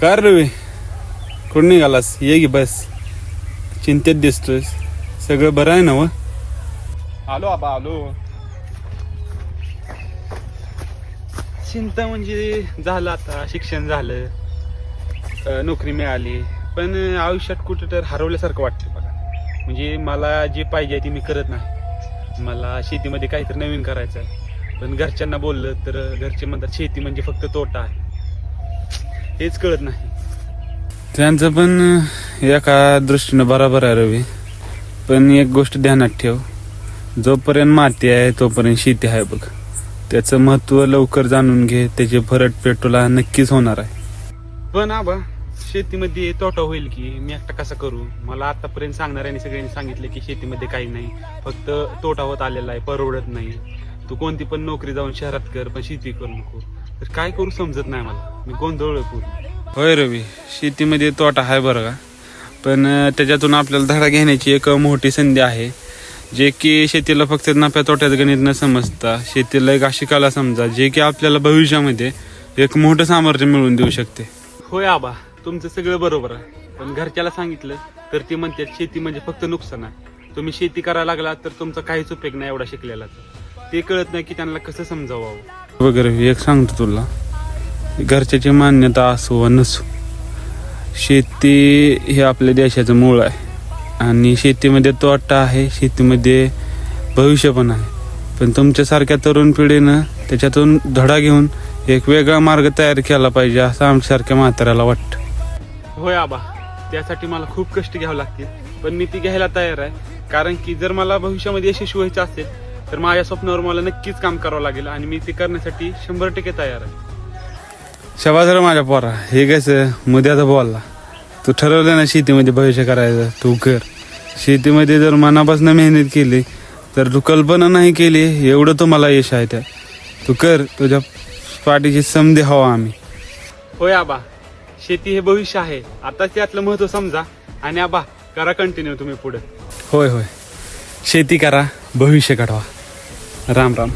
Car रवी कुठं निघालास? ये की बस. चिंतेत दिसतोय. सगळं बरं आहे ना? व आलो आबा आलो. चिंता म्हणजे झालं, आता शिक्षण झालं, नोकरी मिळाली, पण आयुष्यात कुठं तर हरवल्यासारखं वाटतं बघा. म्हणजे मला जे पाहिजे ते मी करत नाही. मला शेतीमध्ये काहीतरी नवीन करायचं आहे, पण घरच्यांना बोललं तर घरचे म्हणतात शेती म्हणजे फक्त तोटा आहे. हेच कळत नाही. त्यांचं पण एका दृष्टीनं बरोबर आहे रवी, पण एक गोष्ट ध्यानात ठेव, जोपर्यंत माती आहे तोपर्यंत शेती आहे बघ. त्याचं महत्त्व लवकर जाणून घे, त्याचे फरक तुला नक्कीच होणार आहे. पण आबा शेतीमध्ये तोटा होईल की मी एकटा कसा करू? मला आतापर्यंत सांगणाऱ्यांनी सगळ्यांनी सांगितलं की शेतीमध्ये काही नाही, फक्त तोटा होत आलेला आहे, परवडत नाही. तू कोणती पण नोकरी जाऊन शहरात कर, पण शेती करू नको. तर काय करू समजत नाही मला, मी गोंधळलोय पूर्ण. होय रवी, शेतीमध्ये तोटा आहे बरं का, पण त्याच्यातून आपल्याला धडा घेण्याची एक मोठी संधी आहे, जे की शेतीला फक्त नफ्या तोट्यात गणित न समजता शेतीला एक अशी कला समजा जे की आपल्याला भविष्यामध्ये एक मोठं सामर्थ्य मिळवून देऊ शकते. होय आबा, तुमचं सगळं बरोबर आहे, पण घरच्याला सांगितलं तर ती म्हणते शेती म्हणजे फक्त नुकसान आहे. तुम्ही शेती करायला लागला तर तुमचा काहीच उपयोग नाही एवढा शिकलेला. ते कळत नाही की त्यांना कसं समजावं वगैरे. एक सांगतो तुला, घरच्याची मान्यता असो वा नसो, शेती हे आपल्या देशाचं मूळ आहे आणि शेतीमध्ये तोटा आहे, शेतीमध्ये भविष्य पण आहे. पण तुमच्यासारख्या तरुण पिढीनं त्याच्यातून धडा घेऊन एक वेगळा मार्ग तयार केला पाहिजे असं आमच्यासारख्या म्हाताऱ्याला वाटतं. होय आबा, त्यासाठी मला खूप कष्ट घ्यावं लागतील, पण मी ती घ्यायला तयार आहे. कारण की जर मला भविष्यामध्ये यशस्वी व्हायचं असेल तर माझ्या स्वप्नावर मला नक्कीच काम करावं लागेल आणि मी ते करण्यासाठी 100% तयार आहे. शबाज रे माझ्या पोरा, हे कसं मुद्द्याचा बोलला. तू ठरवलं ना शेतीमध्ये भविष्य करायचं, तू कर. शेतीमध्ये जर मनापासून मेहनत केली तर तू कल्पना नाही केली एवढं तुम्हाला यश आहे त्यात. तू कर, तुझ्या पाठीची समधी हवा आम्ही. होय आबा, शेती हे भविष्य आहे, आता त्यातलं महत्व समजा आणि आबा करा कंटिन्यू तुम्ही पुढे. होय होय, शेती करा, भविष्य घडवा. राम राम.